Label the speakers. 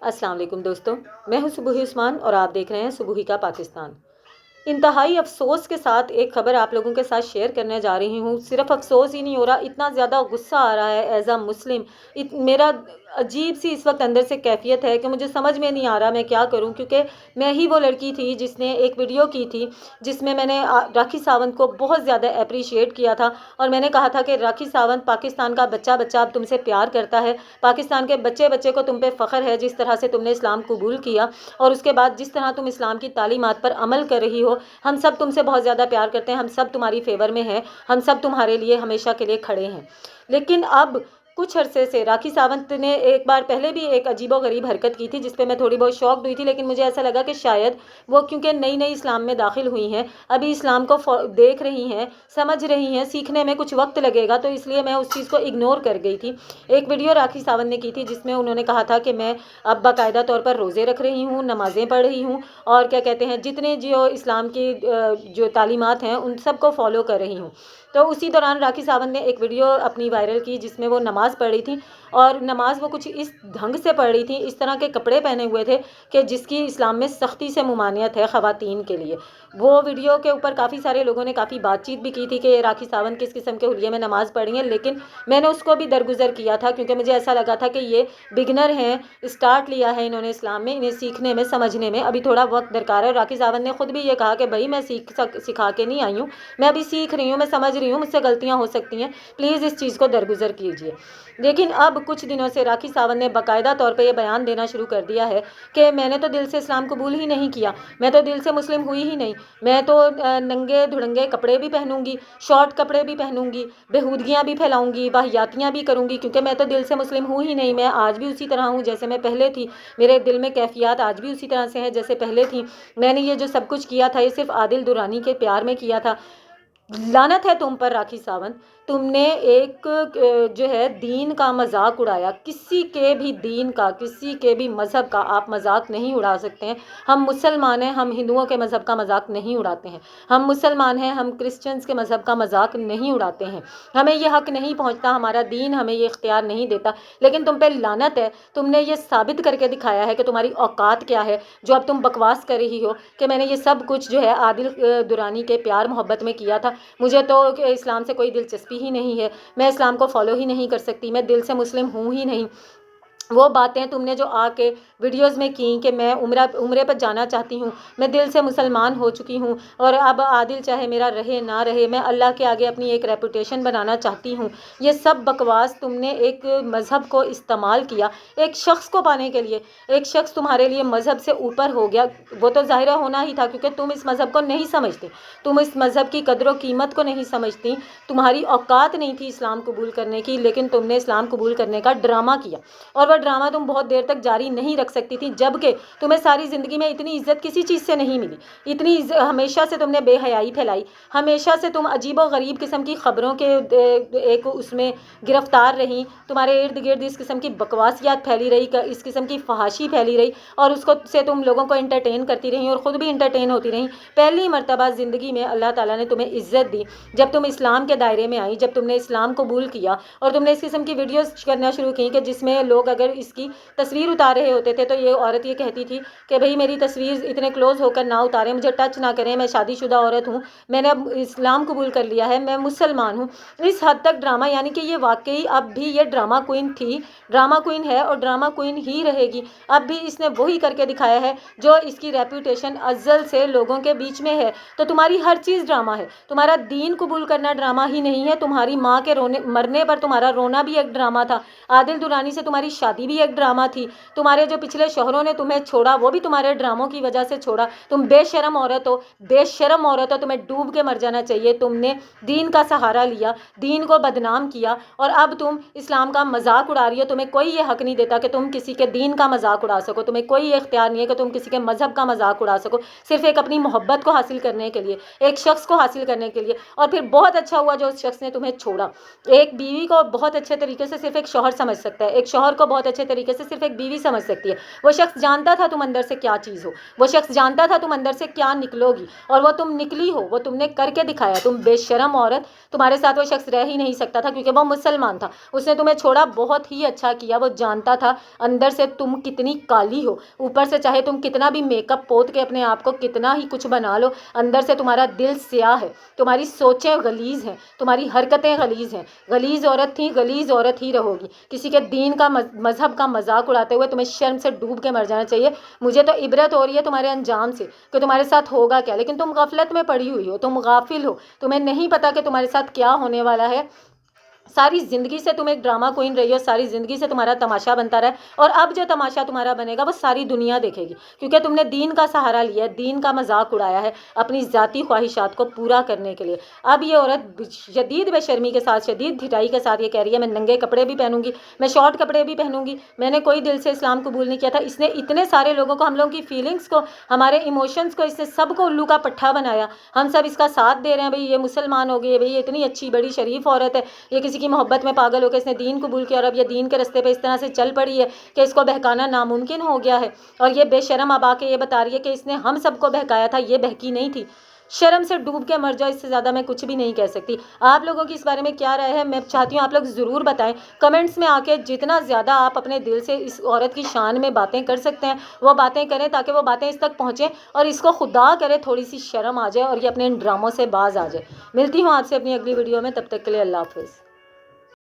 Speaker 1: अस्सलाम वालेकुम दोस्तों, मैं हूं सुबुही उस्मान और आप देख रहे हैं सुबुही का पाकिस्तान। इंतहाई अफ़सोस के साथ एक ख़बर आप लोगों के साथ शेयर करने जा रही हूँ। सिर्फ़ अफ़सोस ही नहीं हो रहा, इतना ज़्यादा गुस्सा आ रहा है एज़ अ मुस्लिम। मेरा अजीब सी इस वक्त अंदर से कैफियत है कि मुझे समझ में नहीं आ रहा मैं क्या करूँ, क्योंकि मैं ही वो लड़की थी जिसने एक वीडियो की थी जिसमें मैंने राखी सावंत को बहुत ज़्यादा अप्रिशिएट किया था। और मैंने कहा था कि राखी सावंत पाकिस्तान का बच्चा बच्चा अब तुमसे प्यार करता है, पाकिस्तान के बच्चे बच्चे को तुम पे फ़ख्र है जिस तरह से तुमने इस्लाम कबूल किया और उसके बाद जिस तरह तुम इस्लाम की तालीमात पर अमल कर रही हो। हम सब तुमसे बहुत ज़्यादा प्यार करते हैं, हम सब तुम्हारी फेवर में हैं, हम सब तुम्हारे लिए हमेशा के लिए खड़े हैं। लेकिन अब कुछ अरसे से राखी सावंत ने एक बार पहले भी एक अजीबोगरीब हरकत की थी जिस पे मैं थोड़ी बहुत शॉक्ड हुई थी, लेकिन मुझे ऐसा लगा कि शायद वो क्योंकि नई नई इस्लाम में दाखिल हुई हैं, अभी इस्लाम को देख रही हैं, समझ रही हैं, सीखने में कुछ वक्त लगेगा, तो इसलिए मैं उस चीज़ को इग्नोर कर गई थी। एक वीडियो राखी सावंत ने की थी जिसमें उन्होंने कहा था कि मैं अब बाकायदा तौर पर रोज़े रख रही हूँ, नमाज़ें पढ़ रही हूँ और क्या कहते हैं जितने जो इस्लाम की जो तालीमात हैं उन सब को फॉलो कर रही हूँ। तो उसी दौरान राखी सावंत ने एक वीडियो अपनी वायरल की जिसमें वो नमाज़ पढ़ रही थी और नमाज वो कुछ इस ढंग से पढ़ रही थी, इस तरह के कपड़े पहने हुए थे कि जिसकी इस्लाम में सख्ती से मुमानियत है ख़वातीन के लिए। वो वीडियो के ऊपर काफ़ी सारे लोगों ने काफ़ी बातचीत भी की थी कि राखी सावंत किस किस्म के हुलिये में नमाज़ पढ़ रही हैं, लेकिन मैंने उसको भी दरगुजर किया था क्योंकि मुझे ऐसा लगा था कि ये बिगनर हैं, स्टार्ट लिया है इन्होंने इस्लाम में, इन्हें सीखने में समझने में अभी थोड़ा वक्त दरकार है। राखी सावंत ने खुद भी ये कहा कि भाई मैं सिखा के नहीं आई हूँ, मैं अभी सीख रही हूँ, मैं समझ रही हूँ, मुझसे गलतियाँ हो सकती हैं, प्लीज़ इस चीज़ को दरगुजर कीजिए। लेकिन अब कुछ दिनों से राखी सावंत ने बाकायदा तौर पे ये बयान देना शुरू कर दिया है कि मैंने तो दिल से इस्लाम कबूल ही नहीं किया, मैं तो दिल से मुस्लिम हुई ही नहीं, मैं तो नंगे धुड़ंगे कपड़े भी पहनूंगी, शॉर्ट कपड़े भी पहनूंगी, बेहूदगियाँ भी फैलाऊंगी, वाहियातियाँ भी करूंगी, क्योंकि मैं तो दिल से मुस्लिम हूँ ही नहीं, मैं आज भी उसी तरह हूँ जैसे मैं पहले थी, मेरे दिल में कैफियत आज भी उसी तरह से हैं जैसे पहले थी। मैंने ये जो सब कुछ किया था ये सिर्फ आदिल दुरानी के प्यार में किया था। लानत है तुम पर राखी सावंत, तुमने एक जो है दीन का मजाक उड़ाया, किसी के भी दीन का, किसी के भी मज़हब का आप मजाक नहीं उड़ा सकते हैं। हम मुसलमान हैं, हम हिंदुओं के मज़हब का मजाक नहीं उड़ाते हैं, हम मुसलमान हैं, हम क्रिश्चियंस के मज़हब का मजाक नहीं उड़ाते हैं, हमें ये हक़ नहीं पहुंचता, हमारा दीन हमें ये इख्तियार नहीं देता। लेकिन तुम पे लानत है, तुमने ये साबित करके दिखाया है कि तुम्हारी औकात क्या है, जो अब तुम बकवास कर रही हो कि मैंने ये सब कुछ जो है आदिल दुरानी के प्यार मोहब्बत में किया था। मुझे तो इस्लाम से कोई दिलचस्पी ही नहीं है, मैं इस्लाम को फॉलो ही नहीं कर सकती, मैं दिल से मुस्लिम हूँ ही नहीं। वो बातें तुमने जो आके वीडियोस में की कि मैं उम्रे पर जाना चाहती हूँ, मैं दिल से मुसलमान हो चुकी हूँ और अब आदिल चाहे मेरा रहे ना रहे, मैं अल्लाह के आगे अपनी एक रेपुटेशन बनाना चाहती हूँ, ये सब बकवास तुमने एक मज़हब को इस्तेमाल किया एक शख्स को पाने के लिए। एक शख्स तुम्हारे लिए मज़हब से ऊपर हो गया, वो तो ज़ाहिर होना ही था क्योंकि तुम इस मज़हब को नहीं समझते, तुम इस मज़हब की कदर व कीमत को नहीं समझती, तुम्हारी औकात नहीं थी इस्लाम कबूल करने की, लेकिन तुमने इस्लाम कबूल करने का ड्रामा किया और वह ड्रामा तुम बहुत देर तक जारी नहीं रख सकती थी, जबकि तुम्हें सारी ज़िंदगी में इतनी इज्जत किसी चीज़ से नहीं मिली, इतनी हमेशा से तुमने बेहयाई फैलाई, हमेशा से तुम अजीब व गरीब किस्म की ख़बरों के एक उसमें गिरफ्तार रही, तुम्हारे इर्द गिर्द इस किस्म की बकवासियात फैली रही, इस किस्म की फहाशी फैली रही और उसको से तुम लोगों को इंटरटेन करती रही और ख़ुद भी इंटरटेन होती रही। पहली मरतबा ज़िंदगी में अल्लाह ताला ने तुम्हें इज़्ज़त दी जब तुम इस्लाम के दायरे में आई, जब तुमने इस्लाम कबूल किया और तुमने इस किस्म की वीडियोस करना शुरू की कि जिसमें लोग अगर इसकी तस्वीर उतार रहे होते थे तो ये औरत ये कहती थी कि भाई मेरी तस्वीर इतने क्लोज होकर ना उतारें, मुझे टच ना करें, मैं शादीशुदा औरत हूँ, मैंने अब इस्लाम कबूल कर लिया है, मैं मुसलमान हूँ। इस हद तक ड्रामा, यानी कि ये वाकई अब भी ये ड्रामा क्वीन थी, ड्रामा क्वीन है और ड्रामा क्वीन ही रहेगी। अब भी इसने वही करके दिखाया है जो इसकी रेपुटेशन अज़्ज़ल से लोगों के बीच में है। तो तुम्हारी हर चीज़ ड्रामा है, तुम्हारा दीन कबूल करना ड्रामा ही नहीं है, तुम्हारी माँ के मरने पर तुम्हारा रोना भी एक ड्रामा था, आदिल दुरानी से तुम्हारी शादी भी एक ड्रामा थी, तुम्हारे जो पिछले शौहरों ने तुम्हें छोड़ा वो भी तुम्हारे ड्रामों की वजह से छोड़ा। तुम बेशरम औरत हो, बेशरम औरत हो, तुम्हें डूब के मर जाना चाहिए। तुमने दीन का सहारा लिया, दीन को बदनाम किया और अब तुम इस्लाम का मजाक उड़ा रही हो। तुम्हें कोई ये हक नहीं देता कि तुम किसी के दीन का मजाक उड़ा सको, तुम्हें कोई ये इख्तियार नहीं है कि तुम किसी के मजहब का मजाक उड़ा सको, सिर्फ एक अपनी मोहब्बत को हासिल करने के लिए, एक शख्स को हासिल करने के लिए। और फिर बहुत अच्छा हुआ जो उस शख्स ने तुम्हें छोड़ा। एक बीवी को बहुत अच्छे तरीके से सिर्फ एक शौहर समझ सकता है, एक शौहर को बहुत بہت اچھے طریقے سے صرف ایک بیوی سمجھ سکتی ہے. وہ شخص جانتا تھا تم اندر سے کیا چیز ہو, وہ شخص جانتا تھا تم اندر سے کیا نکلو گی, اور وہ تم نکلی ہو, وہ تم نے کر کے دکھایا. تم بے شرم عورت, تمہارے ساتھ وہ شخص رہ ہی نہیں سکتا تھا کیونکہ وہ مسلمان تھا. اس نے تمہیں چھوڑا, بہت ہی اچھا کیا. وہ جانتا تھا اندر سے تم کتنی کالی ہو, اوپر سے چاہے تم کتنا بھی میک اپ پوت کے اپنے آپ کو کتنا ہی کچھ بنا لو, اندر سے تمہارا دل سیاہ ہے, تمہاری سوچیں غلیظ ہیں, تمہاری حرکتیں غلیظ ہیں. غلیظ عورت تھی, غلیظ عورت ہی رہو گی. کسی کے دین کا مذہب کا مذاق اڑاتے ہوئے تمہیں شرم سے ڈوب کے مر جانا چاہیے. مجھے تو عبرت ہو رہی ہے تمہارے انجام سے کہ تمہارے ساتھ ہوگا کیا, لیکن تم غفلت میں پڑی ہوئی ہو, تم غافل ہو, تمہیں نہیں پتا کہ تمہارے ساتھ کیا ہونے والا ہے. ساری زندگی سے تم ایک ڈرامہ کوئن رہی ہو, ساری زندگی سے تمہارا تماشا بنتا رہا ہے, اور اب جو تماشا تمہارا بنے گا وہ ساری دنیا دیکھے گی, کیونکہ تم نے دین کا سہارا لیا ہے, دین کا مذاق اڑایا ہے اپنی ذاتی خواہشات کو پورا کرنے کے لیے. اب یہ عورت شدید بے شرمی کے ساتھ, شدید ڈھٹائی کے ساتھ یہ کہہ رہی ہے میں ننگے کپڑے بھی پہنوں گی, میں شارٹ کپڑے بھی پہنوں گی, میں نے کوئی دل سے اسلام قبول نہیں کیا تھا. اس نے اتنے سارے لوگوں کو, ہم لوگوں کی فیلنگس کو, ہمارے ایموشنس کو, اس نے سب کو الو کا پٹھا بنایا. ہم سب اس کا ساتھ دے رہے ہیں, بھئی یہ مسلمان ہو گئی, بھئی یہ اتنی اچھی بڑی شریف عورت ہے, یہ کسی کی محبت میں پاگل ہو کے اس نے دین قبول کیا, اور اب یہ دین کے رستے پہ اس طرح سے چل پڑی ہے کہ اس کو بہکانا ناممکن ہو گیا ہے. اور یہ بے شرم اب آ کے یہ بتا رہی ہے کہ اس نے ہم سب کو بہکایا تھا, یہ بہکی نہیں تھی. شرم سے ڈوب کے مر جاؤ, اس سے زیادہ میں کچھ بھی نہیں کہہ سکتی. آپ لوگوں کی اس بارے میں کیا رائے ہے, میں چاہتی ہوں آپ لوگ ضرور بتائیں کمنٹس میں آ کے. جتنا زیادہ آپ اپنے دل سے اس عورت کی شان میں باتیں کر سکتے ہیں وہ باتیں کریں, تاکہ وہ باتیں اس تک پہنچیں اور اس کو خدا کرے تھوڑی سی شرم آ جائے اور یہ اپنے ان ڈراموں سے باز آ جائے. ملتی ہوں آپ سے اپنی اگلی ویڈیو میں, تب تک کے لیے اللہ حافظ.